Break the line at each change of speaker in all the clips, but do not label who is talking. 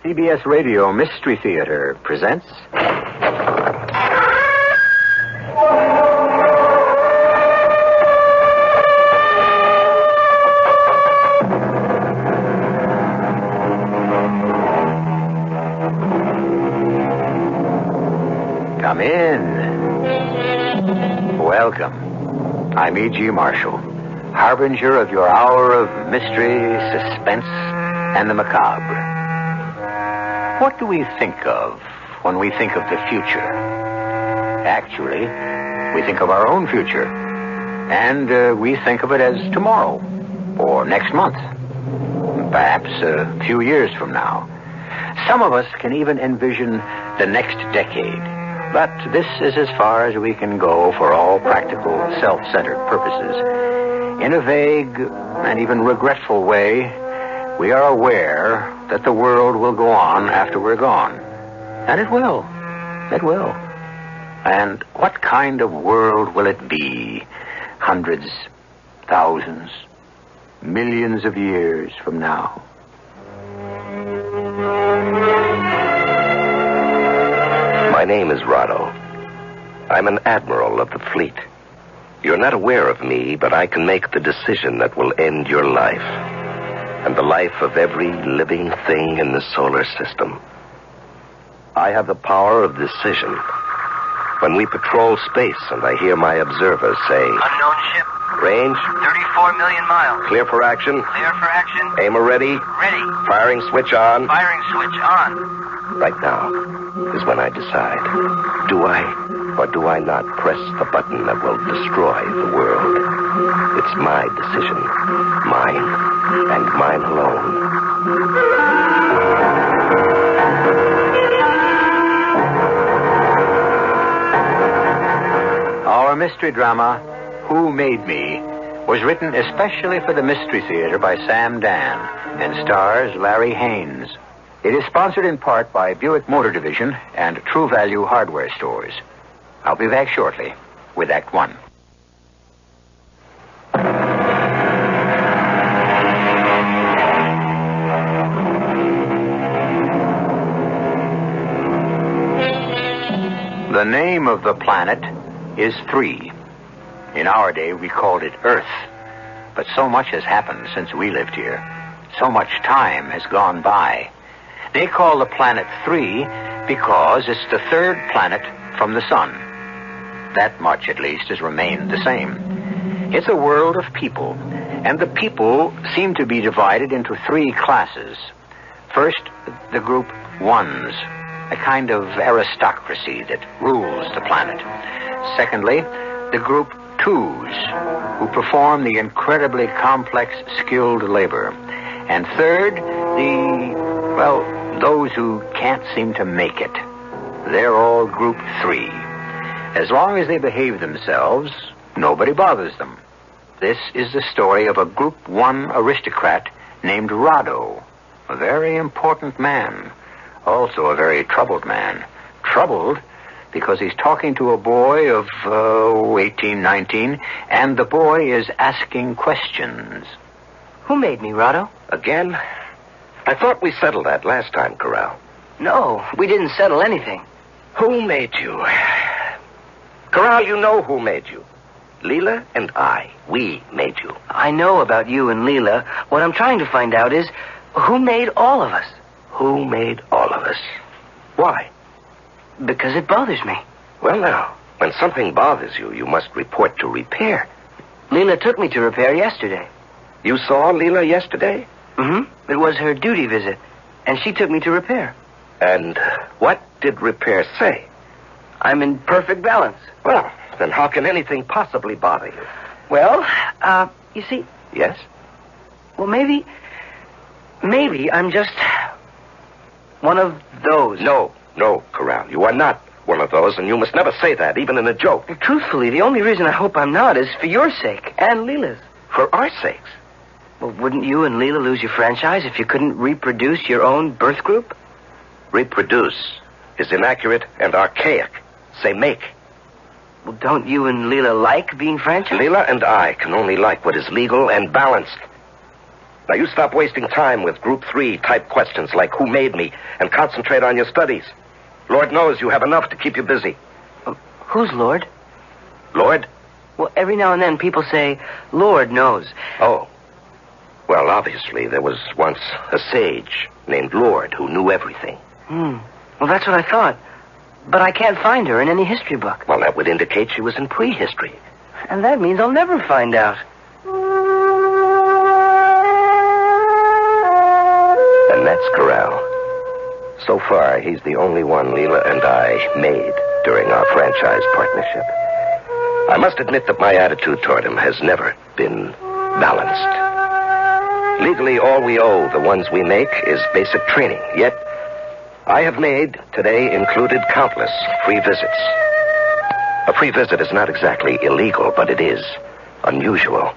CBS Radio Mystery Theater presents... Come in. Welcome. I'm E.G. Marshall, harbinger of your hour of mystery, suspense, and the macabre. What do we think of when we think of the future? Actually, we think of our own future. And we think of it as tomorrow, or next month, perhaps a few years from now. Some of us can even envision the next decade. But this is as far as we can go for all practical, self-centered purposes. In a vague and even regretful way, we are aware that the world will go on after we're gone. And it will. It will. And what kind of world will it be? Hundreds, thousands, millions of years from now?
My name is Rado. I'm an admiral of the fleet. You're not aware of me, but I can make the decision that will end your life and the life of every living thing in the solar system. I have the power of decision. When we patrol space and I hear my observers say...
Unknown ship.
Range?
34 million miles.
Clear for action?
Clear for action.
Aimer ready?
Ready.
Firing switch on?
Firing switch on.
Right now is when I decide. Do I or do I not press the button that will destroy the world? It's my decision. Mine and mine alone.
Our mystery drama, Who Made Me, was written especially for the Mystery Theater by Sam Dan and stars Larry Haynes. It is sponsored in part by Buick Motor Division and True Value Hardware Stores. I'll be back shortly with Act One. The name of the planet is 3. In our day, we called it Earth. But so much has happened since we lived here. So much time has gone by. They call the planet 3 because it's the third planet from the sun. That much, at least, has remained the same. It's a world of people, and the people seem to be divided into 3 classes. First, the group ones, a kind of aristocracy that rules the planet. Secondly, the group twos, who perform the incredibly complex, skilled labor. And third, those who can't seem to make it. They're all group 3. As long as they behave themselves, nobody bothers them. This is the story of a group 1 aristocrat named Rado, a very important man, also a very troubled man. Troubled because he's talking to a boy of 18, 19, and the boy is asking questions.
Who made me, Rado?
Again? I thought we settled that last time, Corral.
No, we didn't settle anything.
Who made you? Corral, you know who made you. Leela and I. We made you.
I know about you and Leela. What I'm trying to find out is, who made all of us?
Who made all of us? Why?
Because it bothers me.
Well, now, when something bothers you, you must report to repair.
Leela took me to repair yesterday.
You saw Leela yesterday?
Mm-hmm. It was her duty visit, and she took me to repair.
And what did repair say?
I'm in perfect balance.
Well, then how can anything possibly bother you?
Well, you see...
Yes?
Well, maybe I'm just one of those.
No, Corral, you are not one of those, and you must never say that, even in a joke.
Well, truthfully, the only reason I hope I'm not is for your sake and Leela's.
For our sakes?
Well, wouldn't you and Leela lose your franchise if you couldn't reproduce your own birth group?
Reproduce is inaccurate and archaic. Say make.
Well, don't you and Leela like being franchised?
Leela and I can only like what is legal and balanced. Now, you stop wasting time with Group 3 type questions like who made me and concentrate on your studies. Lord knows you have enough to keep you busy.
Who's Lord?
Lord?
Well, every now and then people say, Lord knows.
Oh. Well, obviously, there was once a sage named Lord who knew everything.
Well, that's what I thought. But I can't find her in any history book.
Well, that would indicate she was in prehistory.
And that means I'll never find out.
And that's Corral. So far, he's the only one Leela and I made during our franchise partnership. I must admit that my attitude toward him has never been balanced. Legally, all we owe the ones we make is basic training. Yet, I have made, today included, countless free visits. A free visit is not exactly illegal, but it is unusual.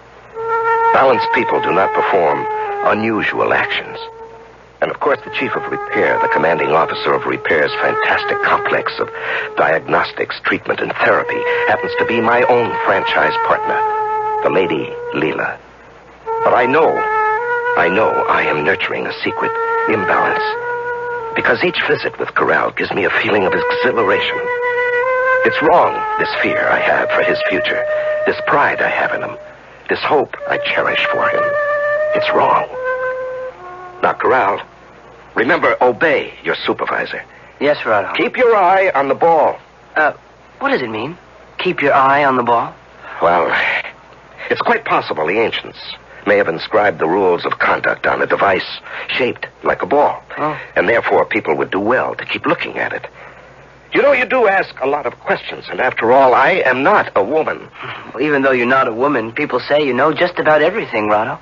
Balanced people do not perform unusual actions. And, of course, the chief of repair, the commanding officer of repair's fantastic complex of diagnostics, treatment, and therapy, happens to be my own franchise partner, the Lady Leela. But I know I am nurturing a secret imbalance. Because each visit with Corral gives me a feeling of exhilaration. It's wrong, this fear I have for his future, this pride I have in him, this hope I cherish for him. It's wrong. Now, Corral, remember, obey your supervisor.
Yes, Rado.
Keep your eye on the ball.
What does it mean? Keep your eye on the ball?
Well, it's quite possible the ancients may have inscribed the rules of conduct on a device shaped like a ball.
Oh.
And therefore people would do well to keep looking at it. You know, you do ask a lot of questions, and after all, I am not a woman.
Well, even though you're not a woman, people say you know just about everything, Rado.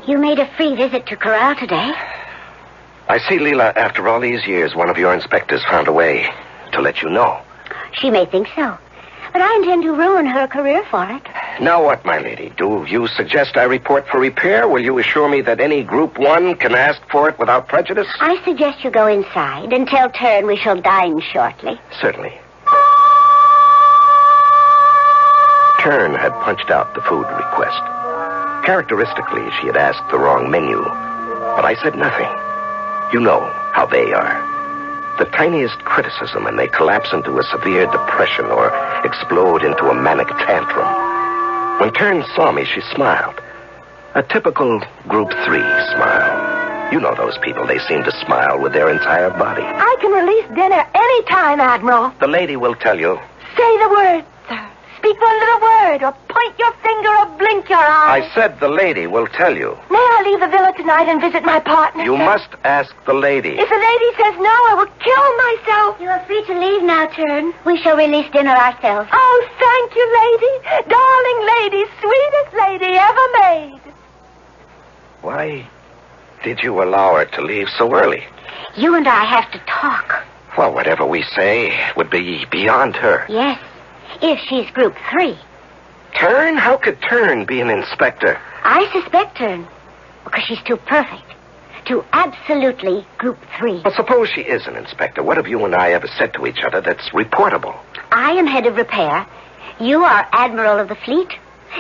You made a free visit to Corral today.
I see, Leela, after all these years, one of your inspectors found a way to let you know.
She may think so, but I intend to ruin her career for it.
Now what, my lady? Do you suggest I report for repair? Will you assure me that any Group 1 can ask for it without prejudice?
I suggest you go inside and tell Turn we shall dine shortly.
Certainly. Turn had punched out the food request. Characteristically, she had asked the wrong menu, but I said nothing. You know how they are. The tiniest criticism and they collapse into a severe depression or explode into a manic tantrum. When Turn saw me, she smiled. A typical Group 3 smile. You know those people, they seem to smile with their entire body.
I can release dinner any time, Admiral.
The lady will tell you.
Say the word, sir. Speak one little word, or point your finger, or blink your eye.
I said the lady will tell you.
May I leave the villa tonight and visit my partner?
You
sir?
must ask the lady.
If the lady says no, I will kill myself.
You are free to leave now, Turn. We shall release dinner ourselves.
Oh, thank you, lady. Darling lady, sweetest lady ever made.
Why did you allow her to leave so early?
You and I have to talk.
Well, whatever we say would be beyond her.
Yes, if she's Group 3.
Turn? How could Turn be an inspector?
I suspect Turn because she's too perfect. Too absolutely Group 3.
Well, suppose she is an inspector. What have you and I ever said to each other that's reportable?
I am head of repair. You are Admiral of the fleet.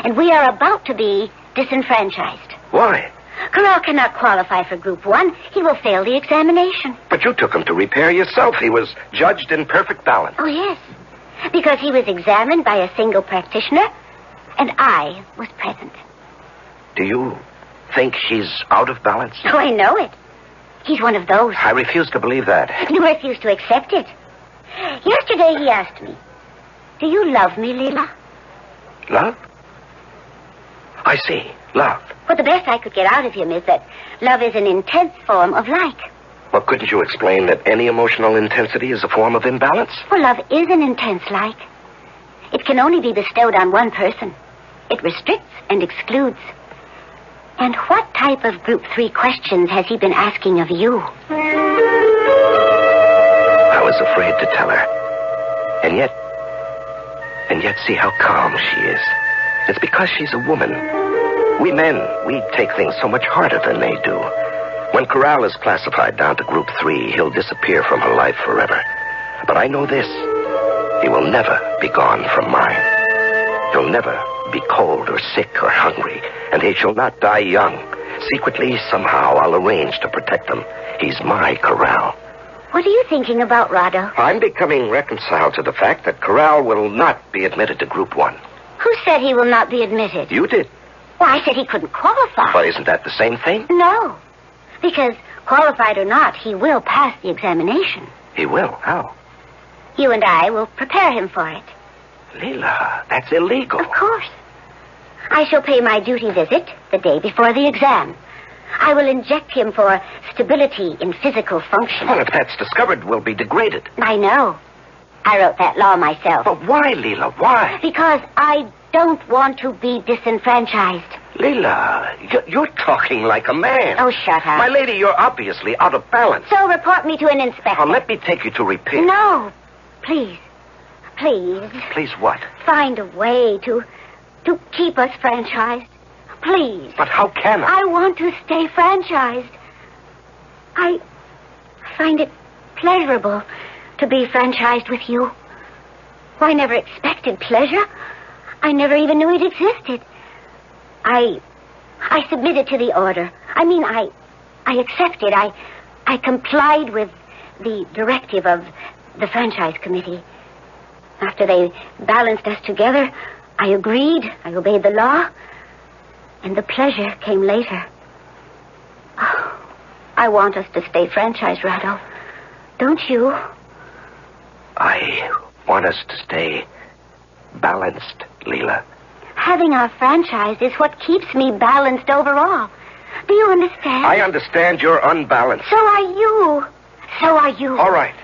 And we are about to be disenfranchised.
Why?
Corral cannot qualify for Group 1. He will fail the examination.
But you took him to repair yourself. He was judged in perfect balance.
Oh, yes. Because he was examined by a single practitioner, and I was present.
Do you think he's out of balance?
Oh, I know it. He's one of those.
I refuse to believe that.
You refuse to accept it. Yesterday he asked me, do you love me, Leela?
Love? I see. Love.
Well, the best I could get out of him is that love is an intense form of like.
Well, couldn't you explain that any emotional intensity is a form of imbalance?
Well, love is an intense like. It can only be bestowed on one person. It restricts and excludes. And what type of Group 3 questions has he been asking of you?
I was afraid to tell her. And yet see how calm she is. It's because she's a woman. We men, we take things so much harder than they do. When Corral is classified down to Group 3, he'll disappear from her life forever. But I know this. He will never be gone from mine. He'll never be cold or sick or hungry, and he shall not die young. Secretly, somehow, I'll arrange to protect him. He's my Corral.
What are you thinking about, Rado?
I'm becoming reconciled to the fact that Corral will not be admitted to Group 1.
Who said he will not be admitted?
You did.
Well, I said he couldn't qualify.
But isn't that the same thing?
No. Because, qualified or not, he will pass the examination.
He will? How?
You and I will prepare him for it.
Leela, that's illegal.
Of course. I shall pay my duty visit the day before the exam. I will inject him for stability in physical function.
Well, if that's discovered, we'll be degraded.
I know. I wrote that law myself.
But why, Leela? Why?
Because I don't want to be disenfranchised.
Leela, you're talking like a man.
Oh, shut up.
My lady, you're obviously out of balance.
So report me to an inspector.
Now, let me take you to repair.
No. Please. Please.
Please what?
Find a way to keep us franchised. Please.
But how can I?
I want to stay franchised. I find it pleasurable to be franchised with you. Well, I never expected pleasure. I never even knew it existed. I submitted to the order. I mean, I accepted. I complied with the directive of the franchise committee. After they balanced us together, I agreed. I obeyed the law. And the pleasure came later. Oh, I want us to stay franchised, Rado. Don't you?
I want us to stay balanced, Leela.
Having our franchise is what keeps me balanced overall. Do you understand?
I understand you're unbalanced.
So are you. So are you.
All right.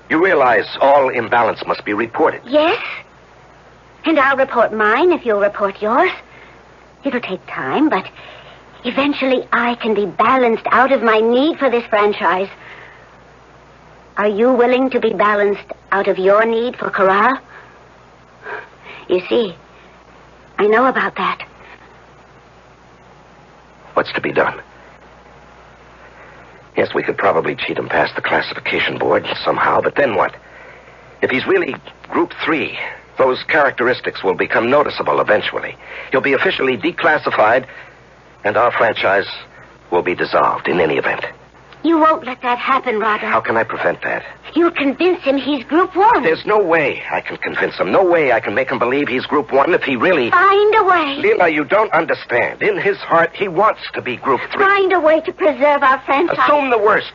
You realize all imbalance must be reported.
Yes. And I'll report mine if you'll report yours. It'll take time, but eventually I can be balanced out of my need for this franchise. Are you willing to be balanced out of your need for Corral? You see, I know about that.
What's to be done? Yes, we could probably cheat him past the classification board somehow, but then what? If he's really Group 3, those characteristics will become noticeable eventually. He'll be officially declassified, and our franchise will be dissolved in any event.
You won't let that happen, Rado.
How can I prevent that?
You'll convince him he's Group 1.
There's no way I can convince him. No way I can make him believe he's Group 1 if he really...
Find a way.
Leela, you don't understand. In his heart, he wants to be Group 3.
Find a way to preserve our franchise.
Assume the worst.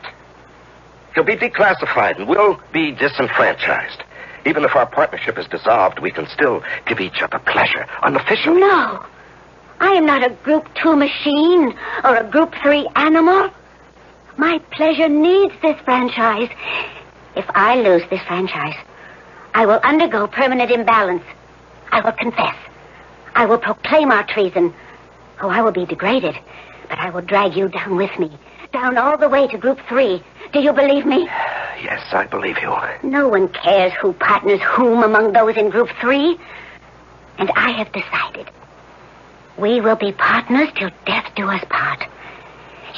He'll be declassified and we'll be disenfranchised. Even if our partnership is dissolved, we can still give each other pleasure, unofficially.
No. I am not a Group 2 machine or a Group 3 animal. My pleasure needs this franchise. If I lose this franchise, I will undergo permanent imbalance. I will confess. I will proclaim our treason. Oh, I will be degraded, but I will drag you down with me. Down all the way to Group 3. Do you believe me?
Yes, I believe you.
No one cares who partners whom among those in Group 3. And I have decided. We will be partners till death do us part.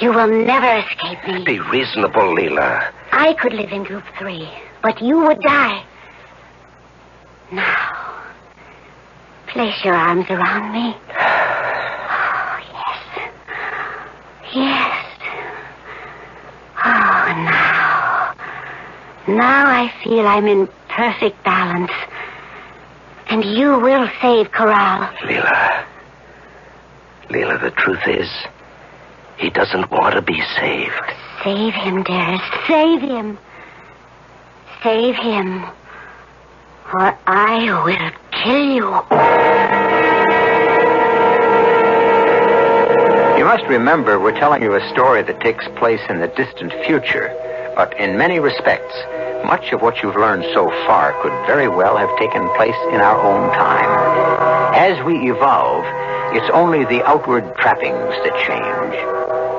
You will never escape me.
Be reasonable, Leela.
I could live in Group 3, but you would die. Now, place your arms around me. Oh, yes. Yes. Oh, now. Now I feel I'm in perfect balance. And you will save Corral.
Leela, the truth is, he doesn't want to be saved.
Save him, dearest. Save him. Save him. Or I will kill you.
You must remember we're telling you a story that takes place in the distant future. But in many respects, much of what you've learned so far could very well have taken place in our own time. As we evolve, it's only the outward trappings that change.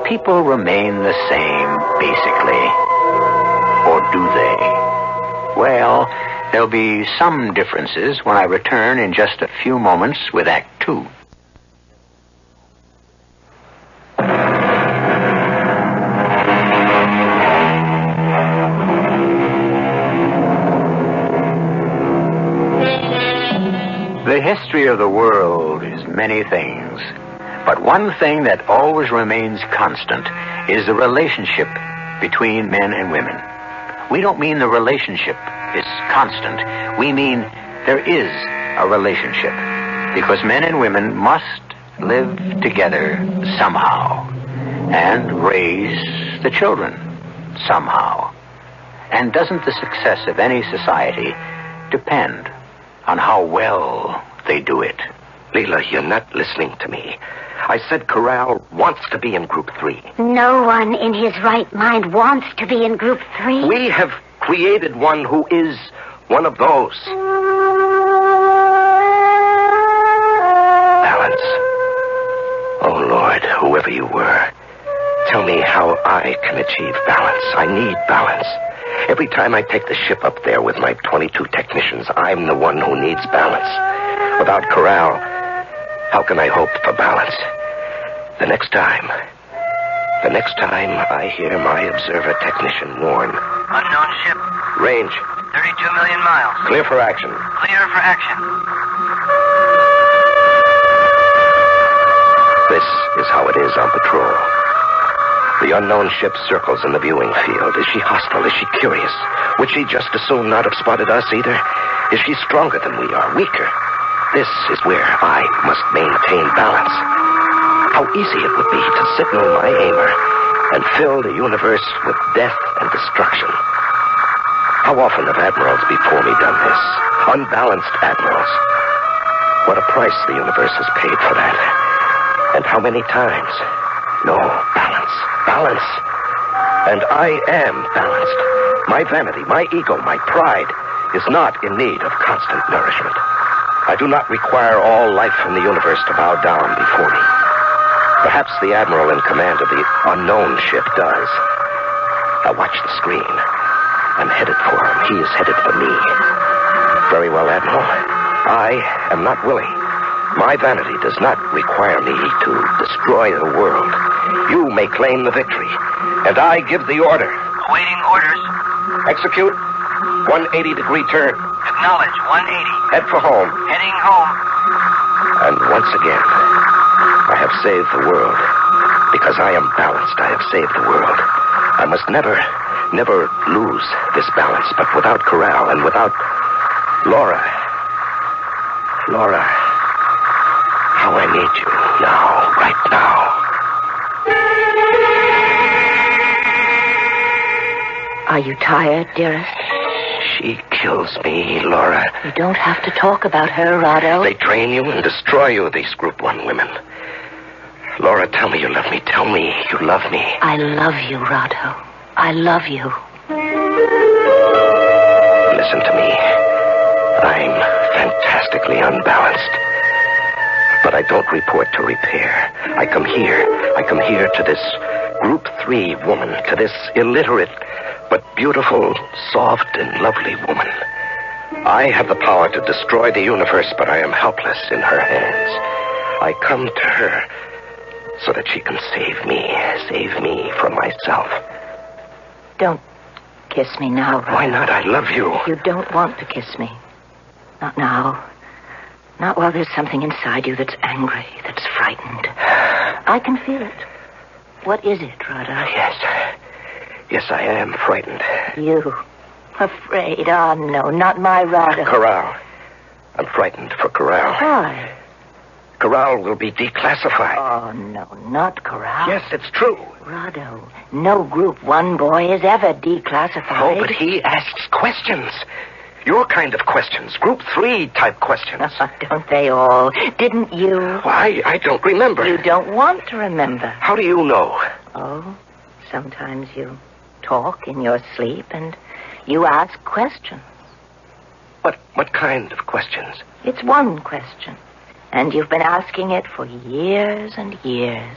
People remain the same, basically. Or do they? Well, there'll be some differences when I return in just a few moments with Act 2. The history of the world is many things, but one thing that always remains constant is the relationship between men and women. We don't mean the relationship is constant. We mean there is a relationship, because men and women must live together somehow and raise the children somehow. And doesn't the success of any society depend on how well they do it?
Leela, you're not listening to me. I said Corral wants to be in Group 3.
No one in his right mind wants to be in Group 3.
We have created one who is one of those. Balance. Oh, Lord, whoever you were, tell me how I can achieve balance. I need balance. Every time I take the ship up there with my 22 technicians, I'm the one who needs balance. Without Corral, how can I hope for balance? The next time I hear my observer technician warn.
Unknown ship.
Range.
32 million miles.
Clear for action.
Clear for action.
This is how it is on patrol. The unknown ship circles in the viewing field. Is she hostile? Is she curious? Would she just as soon not have spotted us either? Is she stronger than we are? Weaker? This is where I must maintain balance. How easy it would be to signal my aimer and fill the universe with death and destruction. How often have admirals before me done this? Unbalanced admirals. What a price the universe has paid for that. And how many times? No, balance. Balance. And I am balanced. My vanity, my ego, my pride is not in need of constant nourishment. I do not require all life in the universe to bow down before me. Perhaps the admiral in command of the unknown ship does. I watch the screen. I'm headed for him. He is headed for me. Very well, Admiral. I am not willing. My vanity does not require me to destroy the world. You may claim the victory, and I give the order.
Awaiting orders.
Execute 180-degree turn.
Acknowledge 180.
Head for home.
Heading home.
And once again, I have saved the world. Because I am balanced, I have saved the world. I must never lose this balance, but without Corral and without Laura, how I need you now, right now.
Are you tired, dearest?
She kills me, Laura.
You don't have to talk about her, Rado.
They train you and destroy you, these Group 1 women. Laura, tell me you love me. Tell me you love me.
I love you, Rado. I love you.
Listen to me. I'm fantastically unbalanced. But I don't report to repair. I come here to this Group 3 woman, to this illiterate but beautiful, soft, and lovely woman. I have the power to destroy the universe, but I am helpless in her hands. I come to her so that she can save me from myself.
Don't kiss me now, Rado.
Why not? I love you.
You don't want to kiss me. Not now. Not while there's something inside you that's angry, that's frightened. I can feel it. What is it, Rado?
Yes, I am frightened.
You. Afraid? Oh, no, not my Rado.
Corral. I'm frightened for Corral.
Why?
Corral will be declassified.
Oh, no, not Corral.
Yes, it's true.
Rado, no Group 1 boy is ever declassified.
Oh, but he asks questions. Your kind of questions. Group 3 type questions.
Don't they all? Didn't you?
Why, I don't remember.
You don't want to remember.
How do you know?
Oh, sometimes you talk in your sleep and you ask questions.
What kind of questions?
It's one question. And you've been asking it for years and years.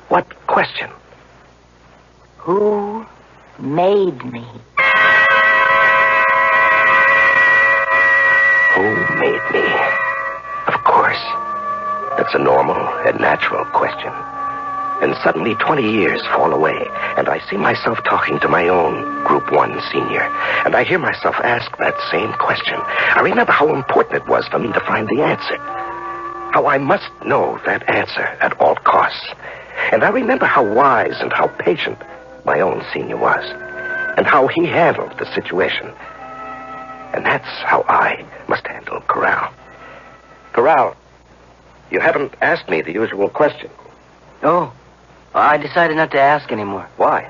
What question?
Who made me?
Who made me? Of course. That's a normal and natural question. And suddenly 20 years fall away, and I see myself talking to my own Group 1 senior. And I hear myself ask that same question. I remember how important it was for me to find the answer. How I must know that answer at all costs. And I remember how wise and how patient my own senior was. And how he handled the situation. And that's how I must handle Corral. Corral, you haven't asked me the usual question.
Oh, I decided not to ask anymore.
Why?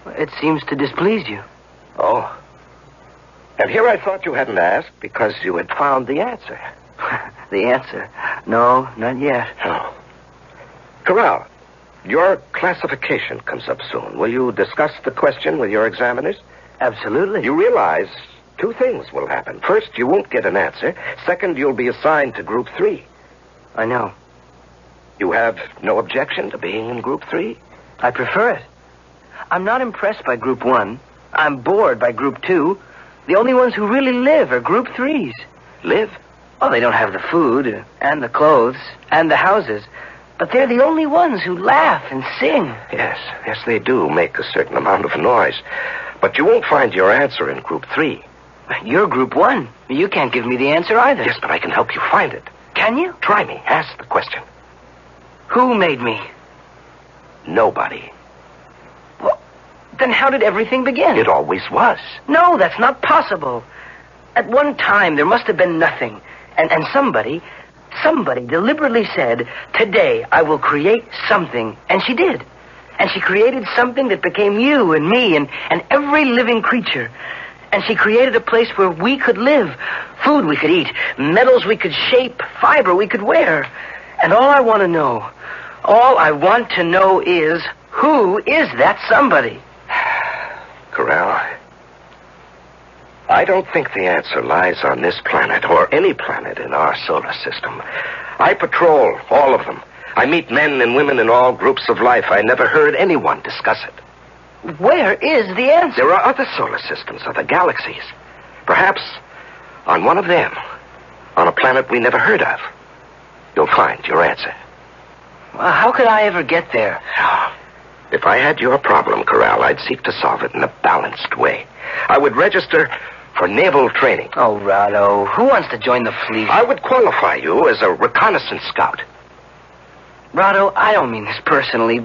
It seems to displease you.
Oh. And here I thought you hadn't asked because you had found the answer.
The answer? No, not yet.
Oh. Corral, your classification comes up soon. Will you discuss the question with your examiners?
Absolutely.
You realize 2 things will happen. First, you won't get an answer. Second, you'll be assigned to Group 3.
I know.
You have no objection to being in Group 3?
I prefer it. I'm not impressed by Group 1. I'm bored by Group 2. The only ones who really live are Group 3s.
Live?
Oh, they don't have the food and the clothes and the houses. But they're the only ones who laugh and sing.
Yes, they do make a certain amount of noise. But you won't find your answer in Group 3.
You're Group 1. You can't give me the answer either.
Yes, but I can help you find it.
Can you?
Try me. Ask the question.
Who made me?
Nobody.
Well, then how did everything begin?
It always was.
No, that's not possible. At one time, there must have been nothing. And somebody deliberately said, today I will create something. And she did. And she created something that became you and me and every living creature. And she created a place where we could live. Food we could eat. Metals we could shape. Fiber we could wear. And all I want to know is, who is that somebody?
Corral, I don't think the answer lies on this planet or any planet in our solar system. I patrol all of them. I meet men and women in all groups of life. I never heard anyone discuss it.
Where is the answer?
There are other solar systems, other galaxies. Perhaps on one of them, on a planet we never heard of, you'll find your answer.
Well, how could I ever get there?
If I had your problem, Corral, I'd seek to solve it in a balanced way. I would register for naval training.
Oh, Rado, who wants to join the fleet?
I would qualify you as a reconnaissance scout.
Rado, I don't mean this personally,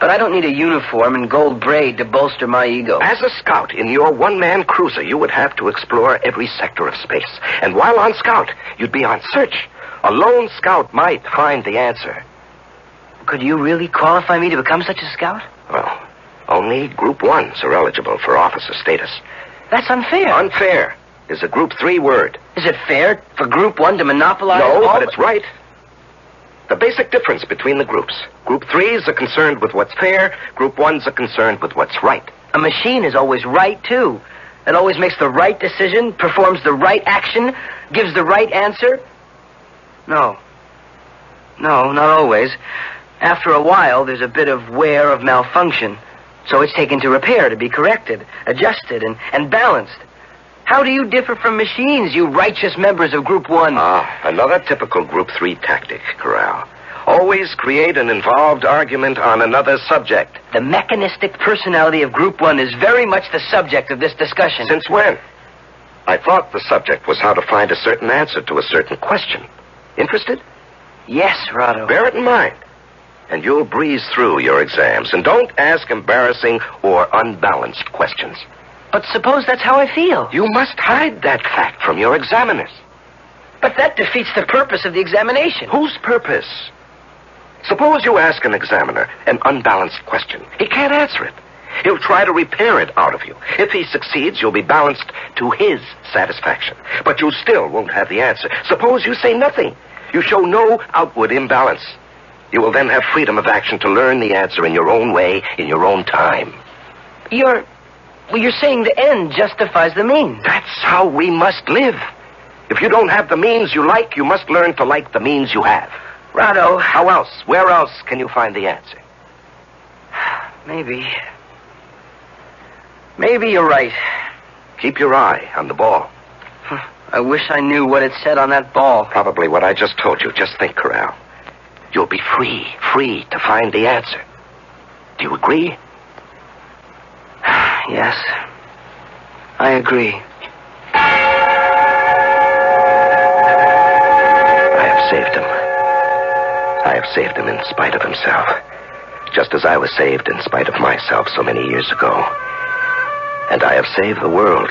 but I don't need a uniform and gold braid to bolster my ego.
As a scout in your one-man cruiser, you would have to explore every sector of space. And while on scout, you'd be on search. A lone scout might find the answer.
Could you really qualify me to become such a scout?
Well, only Group 1s are eligible for officer status.
That's unfair.
Unfair is a Group 3 word.
Is it fair for Group 1 to monopolize
No,
all...
but it's right. The basic difference between the groups. Group 3s are concerned with what's fair. Group 1s are concerned with what's right.
A machine is always right, too. It always makes the right decision, performs the right action, gives the right answer. No, not always. After a while, there's a bit of wear of malfunction. So it's taken to repair, to be corrected, adjusted, and balanced. How do you differ from machines, you righteous members of Group 1?
Another typical Group 3 tactic, Corral. Always create an involved argument on another subject.
The mechanistic personality of Group 1 is very much the subject of this discussion.
Since when? I thought the subject was how to find a certain answer to a certain question. Interested?
Yes, Rado.
Bear it in mind. And you'll breeze through your exams. And don't ask embarrassing or unbalanced questions.
But suppose that's how I feel.
You must hide that fact from your examiners.
But that defeats the purpose of the examination.
Whose purpose? Suppose you ask an examiner an unbalanced question. He can't answer it. He'll try to repair it out of you. If he succeeds, you'll be balanced to his satisfaction. But you still won't have the answer. Suppose you say nothing. You show no outward imbalance. You will then have freedom of action to learn the answer in your own way, in your own time.
You're saying the end justifies the means.
That's how we must live. If you don't have the means you like, you must learn to like the means you have.
Rado.
How else? Where else can you find the answer?
Maybe you're right.
Keep your eye on the ball.
I wish I knew what it said on that ball.
Probably what I just told you. Just think, Corral. You'll be free to find the answer. Do you agree?
Yes. I agree.
I have saved him. I have saved him in spite of himself. Just as I was saved in spite of myself so many years ago. And I have saved the world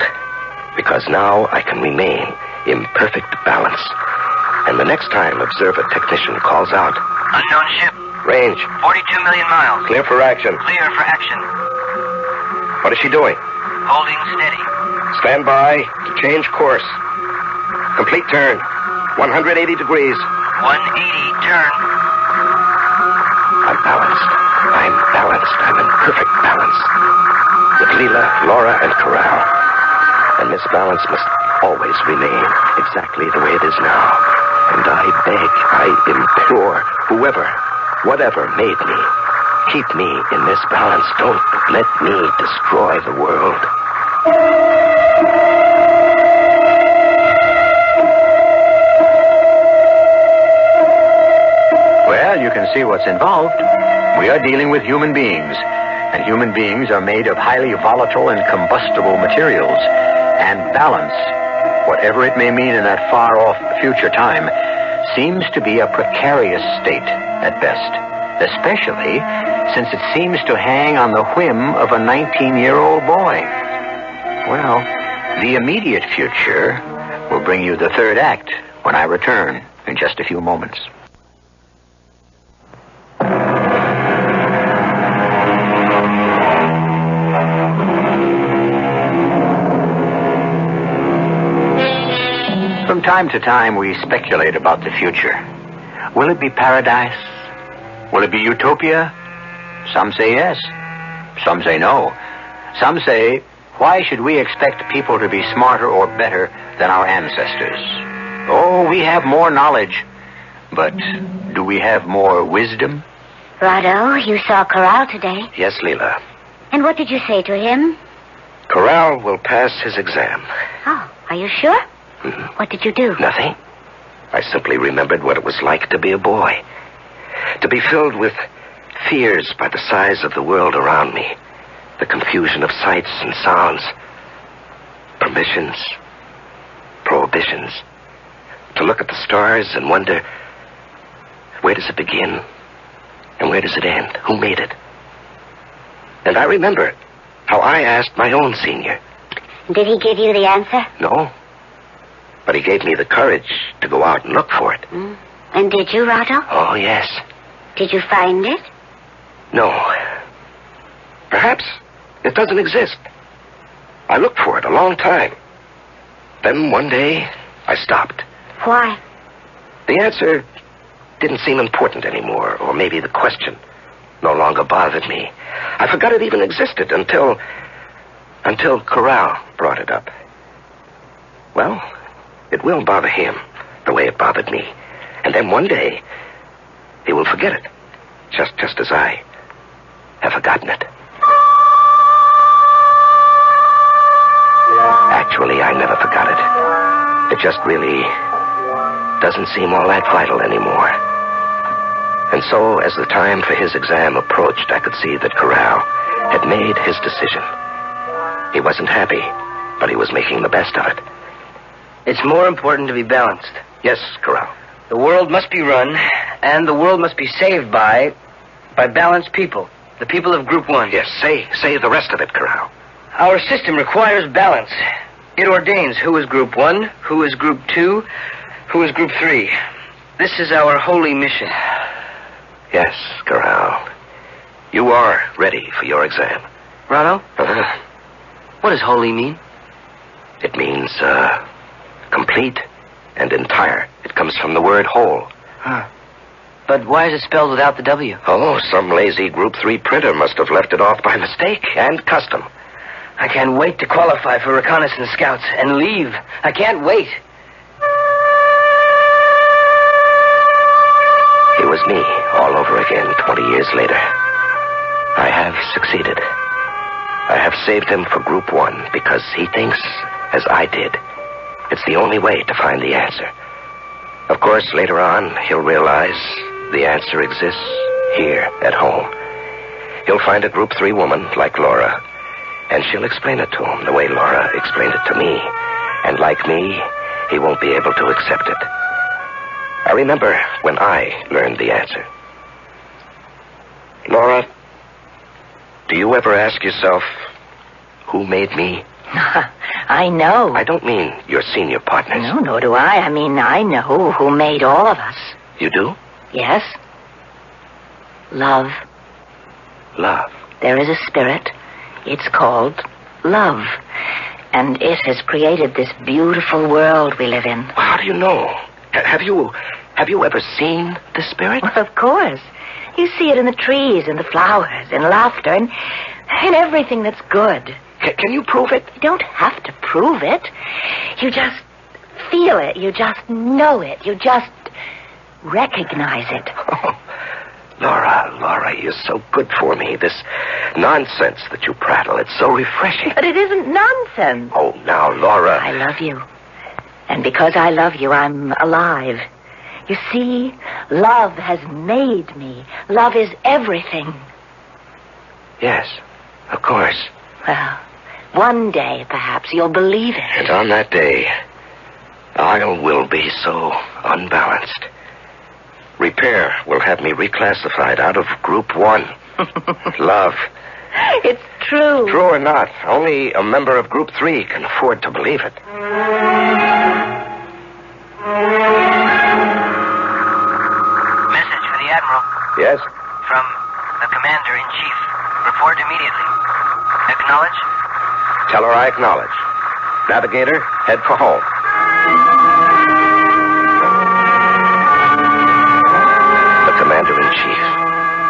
because now I can remain in perfect balance. And the next time observer technician calls out,
Unknown ship.
Range.
42 million miles.
Clear for action.
Clear for action.
What is she doing?
Holding steady.
Stand by to change course. Complete turn. 180 degrees.
180, turn.
I'm balanced. I'm in perfect balance. With Leela, Laura, and Corral. And this balance must always remain exactly the way it is now. And I beg, I implore, whatever made me, keep me in this balance. Don't let me destroy the world.
Well, you can see what's involved. We are dealing with human beings, and human beings are made of highly volatile and combustible materials. And balance, whatever it may mean in that far-off future time, seems to be a precarious state at best, especially since it seems to hang on the whim of a 19-year-old boy. Well, the immediate future will bring you the third act when I return in just a few moments. From time to time, we speculate about the future. Will it be paradise? Will it be utopia? Some say yes. Some say no. Some say, why should we expect people to be smarter or better than our ancestors? Oh, we have more knowledge. But do we have more wisdom?
Rado, you saw Corral today.
Yes, Leela.
And what did you say to him?
Corral will pass his exam.
Oh, are you sure? What did you do?
Nothing. I simply remembered what it was like to be a boy. To be filled with fears by the size of the world around me. The confusion of sights and sounds. Permissions. Prohibitions. To look at the stars and wonder, where does it begin? And where does it end? Who made it? And I remember how I asked my own senior.
Did he give you the answer?
No. But he gave me the courage to go out and look for it.
And did you, Rado?
Oh, yes.
Did you find it?
No. Perhaps it doesn't exist. I looked for it a long time. Then one day, I stopped.
Why?
The answer didn't seem important anymore, or maybe the question no longer bothered me. I forgot it even existed until Corral brought it up. Well, it will bother him the way it bothered me. And then one day, he will forget it, just as I have forgotten it. Actually, I never forgot it. It just really doesn't seem all that vital anymore. And so, as the time for his exam approached, I could see that Corral had made his decision. He wasn't happy, but he was making the best of it.
It's more important to be balanced.
Yes, Corral.
The world must be run, and the world must be saved by balanced people. The people of Group 1.
Yes, say the rest of it, Corral.
Our system requires balance. It ordains who is Group 1, who is Group 2, who is Group 3. This is our holy mission.
Yes, Corral. You are ready for your exam.
Rado? What does holy mean?
It means, complete and entire. It comes from the word whole.
Huh. But why is it spelled without the W?
Oh, some lazy Group 3 printer must have left it off by mistake and custom.
I can't wait to qualify for reconnaissance scouts and leave. I can't wait.
It was me all over again 20 years later. I have succeeded. I have saved him for Group 1 because he thinks, as I did, it's the only way to find the answer. Of course, later on, he'll realize the answer exists here at home. He'll find a Group 3 woman like Laura, and she'll explain it to him the way Laura explained it to me. And like me, he won't be able to accept it. I remember when I learned the answer. Laura, do you ever ask yourself, who made me?
I know.
I don't mean your senior partners.
No, nor do I. I mean, I know who made all of us.
You do?
Yes. Love.
Love.
There is a spirit. It's called love. And it has created this beautiful world we live in.
How do you know? Have you ever seen the spirit?
Well, of course. You see it in the trees and the flowers and laughter and everything that's good.
Can you prove it?
You don't have to prove it. You just feel it. You just know it. You just recognize it.
Oh, Laura, you're so good for me. This nonsense that you prattle, it's so refreshing.
But it isn't nonsense.
Oh, now, Laura.
I love you. And because I love you, I'm alive. You see, love has made me. Love is everything.
Yes, of course.
Well, one day, perhaps, you'll believe it.
And on that day, I will be so unbalanced. Repair will have me reclassified out of Group 1. Love.
It's true.
True or not, only a member of Group 3 can afford to believe it.
Message for the Admiral.
Yes?
From the Commander-in-Chief. Report immediately. Acknowledge?
Tell her I acknowledge. Navigator, head for home. The Commander-in-Chief.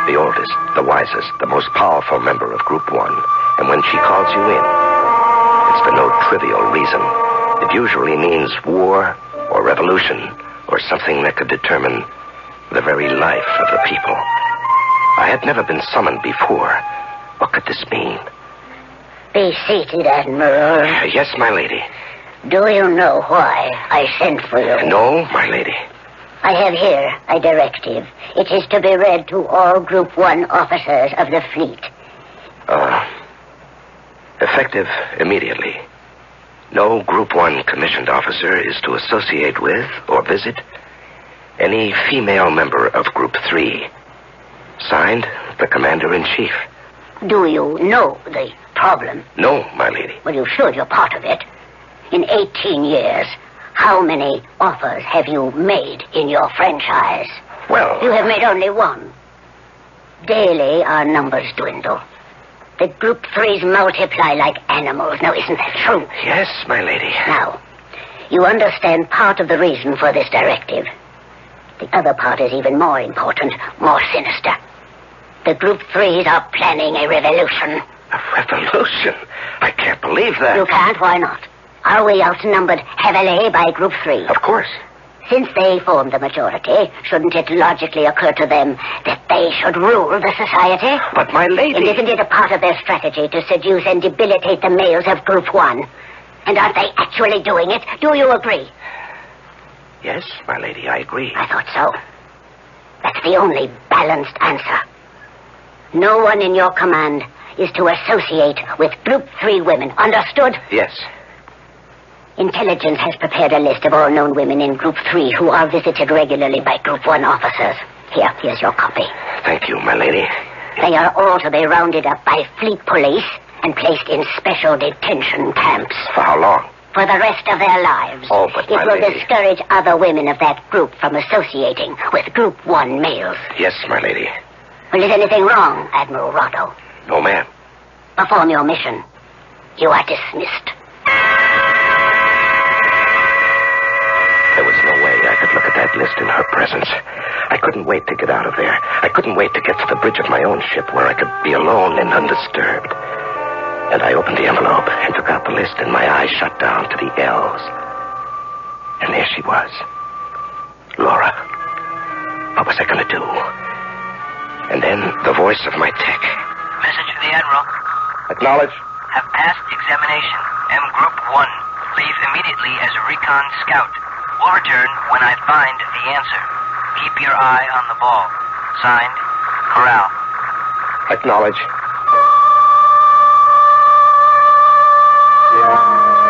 The oldest, the wisest, the most powerful member of Group 1. And when she calls you in, it's for no trivial reason. It usually means war or revolution or something that could determine the very life of the people. I had never been summoned before. What could this mean?
Be seated, Admiral.
Yes, my lady.
Do you know why I sent for you?
No, my lady.
I have here a directive. It is to be read to all Group 1 officers of the fleet.
Effective immediately. No Group 1 commissioned officer is to associate with or visit any female member of Group 3. Signed, the Commander-in-Chief.
Do you know the problem?
No, my lady.
Well, you should. You're part of it. In 18 years, how many offers have you made in your franchise?
Well...
You have made only one. Daily, our numbers dwindle. The Group 3s multiply like animals. Now, isn't that true?
Yes, my lady.
Now, you understand part of the reason for this directive. The other part is even more important, more sinister. The Group 3s are planning a revolution.
A revolution? I can't believe that.
You can't? Why not? Are we outnumbered heavily by Group 3?
Of course.
Since they form the majority, shouldn't it logically occur to them that they should rule the society?
But, my lady...
And isn't it a part of their strategy to seduce and debilitate the males of Group 1? And aren't they actually doing it? Do you agree?
Yes, my lady, I agree.
I thought so. That's the only balanced answer. No one in your command is to associate with Group 3 women. Understood?
Yes.
Intelligence has prepared a list of all known women in Group 3 who are visited regularly by Group 1 officers. Here's your copy.
Thank you, my lady.
They are all to be rounded up by fleet police and placed in special detention camps.
For how long?
For the rest of their lives.
Oh, but
it
my
will
lady...
discourage other women of that group from associating with Group 1 males.
Yes, my lady.
Well, is anything wrong, Admiral Rado?
No, ma'am.
Perform your mission. You are dismissed.
There was no way I could look at that list in her presence. I couldn't wait to get out of there. I couldn't wait to get to the bridge of my own ship where I could be alone and undisturbed. And I opened the envelope and took out the list, and my eyes shut down to the L's. And there she was. Laura. What was I going to do? And then the voice of my tech.
Message for the Admiral.
Acknowledge.
Have passed examination. M Group 1. Leave immediately as a recon scout. Will return when I find the answer. Keep your eye on the ball. Signed, Corral.
Acknowledge.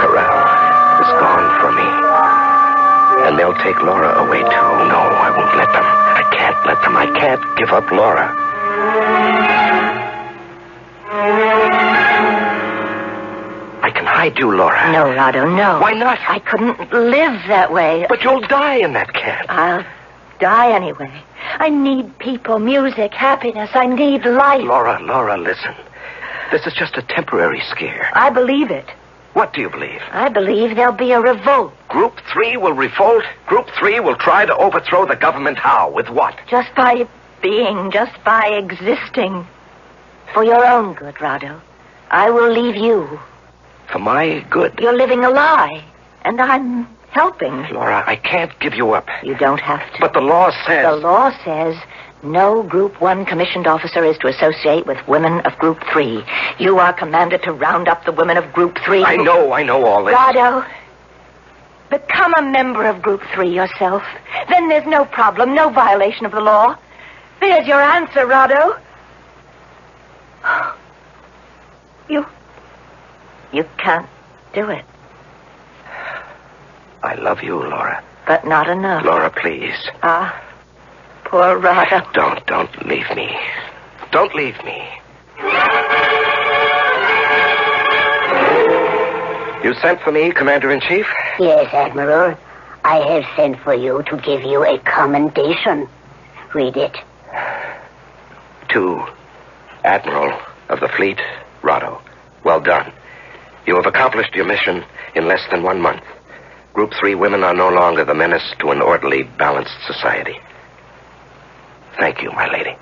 Corral is gone from me. And they'll take Laura away, too. No, I won't let them. I can't let them. I can't give up Laura. I can hide you, Laura.
No, Rado, no.
Why not?
I couldn't live that way.
But you'll die in that camp.
I'll die anyway. I need people, music, happiness. I need life.
Laura, listen. This is just a temporary scare.
I believe it.
What do you believe?
I believe there'll be a revolt.
Group 3 will revolt. Group 3 will try to overthrow the government. How? With what?
Just by being, just by existing. For your own good, Rado. I will leave you.
For my good?
You're living a lie, and I'm helping.
Laura, I can't give you up.
You don't have to.
But the law says...
The law says no Group 1 commissioned officer is to associate with women of Group 3. You are commanded to round up the women of Group 3.
I know all this.
Rado, become a member of Group 3 yourself. Then there's no problem, no violation of the law. There's your answer, Rado. You can't do it.
I love you, Laura.
But not enough.
Laura, please.
Poor Rado.
Don't leave me. Don't leave me. You sent for me, Commander-in-Chief?
Yes, Admiral. I have sent for you to give you a commendation. Read it.
To Admiral of the Fleet, Rado. Well done. You have accomplished your mission in less than 1 month. Group 3 women are no longer the menace to an orderly, balanced society. Thank you, my lady.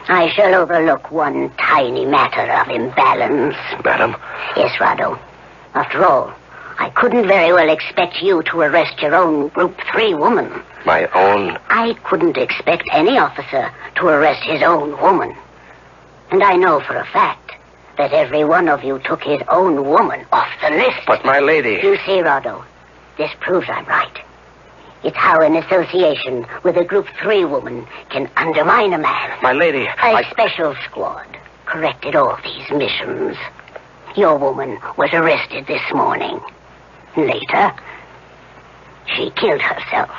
I shall overlook one tiny matter of imbalance.
Madam?
Yes, Rado. After all, I couldn't very well expect you to arrest your own Group 3 woman.
My own?
I couldn't expect any officer to arrest his own woman. And I know for a fact that every one of you took his own woman off the list.
But, my lady...
You see, Rado, this proves I'm right. It's how an association with a Group 3 woman can undermine a man.
My lady,
A special squad corrected all these missions. Your woman was arrested this morning. Later, she killed herself.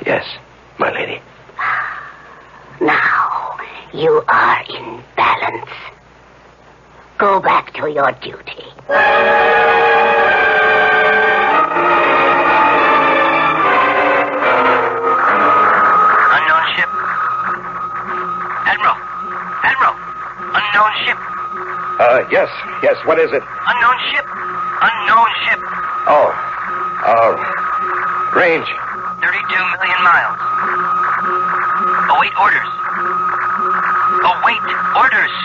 Yes, my lady.
Now, you are in balance. Go back to your duty.
Unknown ship. Admiral. Unknown ship.
Yes, what is it?
Unknown ship.
Range.
32 million miles. Await orders.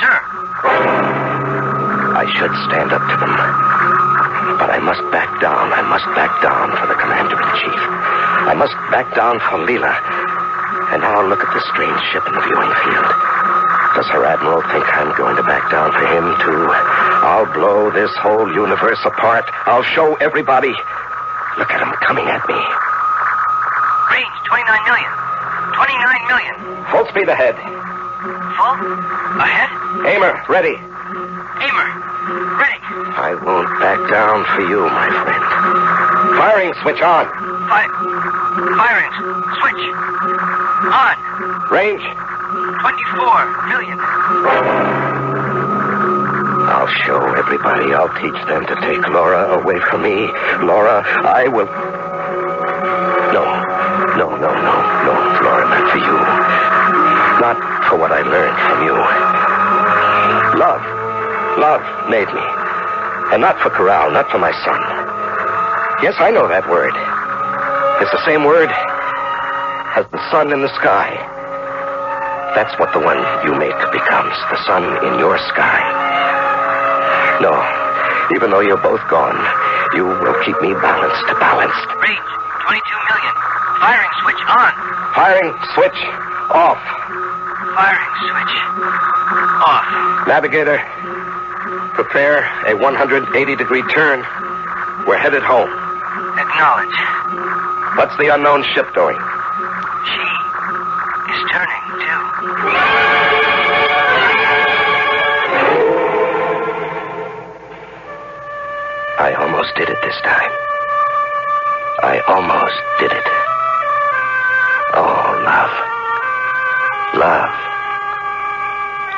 Sir.
I should stand up to them. But I must back down. I must back down for the Commander-in-Chief. I must back down for Leela. And now look at this strange ship in the viewing field. Does her admiral think I'm going to back down for him, too? I'll blow this whole universe apart. I'll show everybody. Look at him coming at me.
Range, 29 million. 29 million.
Full speed ahead.
Full? Ahead?
Aimer, ready.
Aimer, ready.
I won't back down for you, my friend. Firing switch on.
Firing switch on.
Range.
24 million.
I'll show everybody. I'll teach them to take Laura away from me. Laura, I will... No, Laura, not for you. Not for what I learned from you. Love made me. And not for Corral, not for my son. Yes, I know that word. It's the same word as the sun in the sky. That's what the one you make becomes, the sun in your sky. No, even though you're both gone, you will keep me balanced.
Range, 22 million. Firing switch on.
Firing switch off.
Firing switch off.
Navigator, prepare a 180-degree turn. We're headed home.
Acknowledge.
What's the unknown ship doing?
She is turning, too.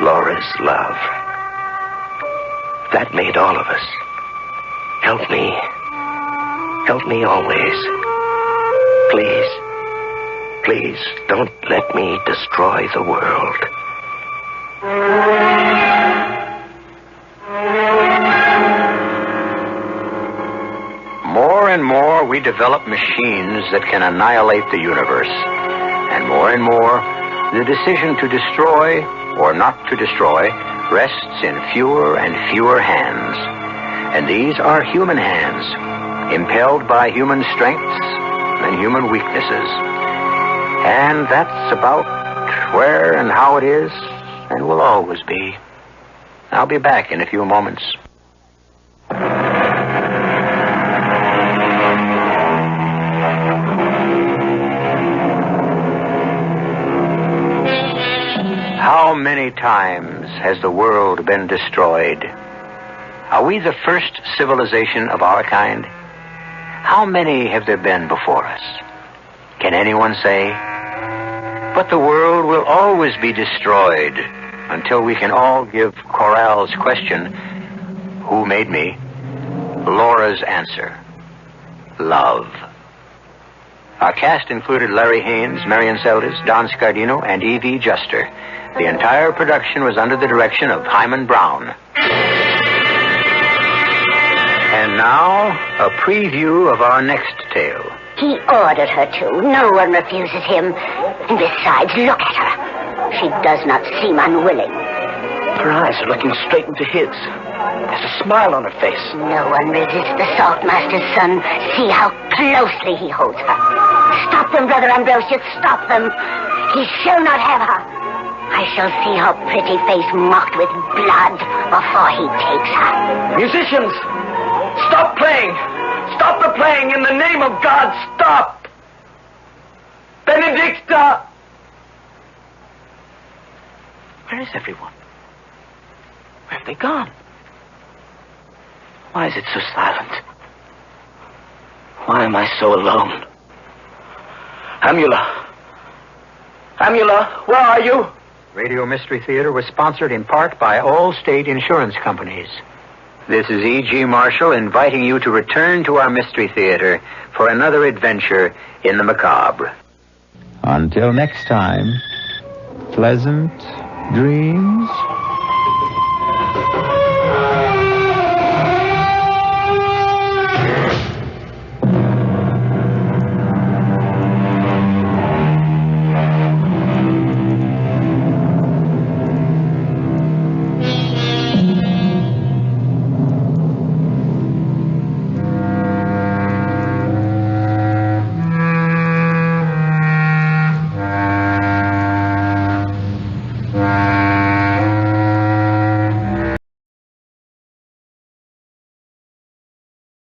Laura's love. That made all of us. Help me. Help me always. Please. Please, don't let me destroy the world.
More and more, we develop machines that can annihilate the universe. And more, the decision to destroy or not to destroy rests in fewer and fewer hands. And these are human hands, impelled by human strengths and human weaknesses. And that's about where and how it is and will always be. I'll be back in a few moments. How many times has the world been destroyed? Are we the first civilization of our kind? How many have there been before us? Can anyone say? But the world will always be destroyed until we can all give Corral's question, who made me? Laura's answer, love. Our cast included Larry Haynes, Marion Seldes, Don Scardino, and E.V. Juster. The entire production was under the direction of Himan Brown. And now, a preview of our next tale.
He ordered her to. No one refuses him. And besides, look at her. She does not seem unwilling.
Her eyes are looking straight into his. There's a smile on her face.
No one resists the Saltmaster's son. See how closely he holds her. Stop them, Brother Ambrosius. Stop them. He shall not have her. I shall see her pretty face marked with blood before he takes her.
Musicians, stop playing. Stop the playing in the name of God. Stop. Benedicta. Where is everyone? Where have they gone? Why is it so silent? Why am I so alone? Amula. Amula, where are you?
Radio Mystery Theater was sponsored in part by all state insurance companies. This is E.G. Marshall inviting you to return to our Mystery Theater for another adventure in the macabre.
Until next time, pleasant dreams.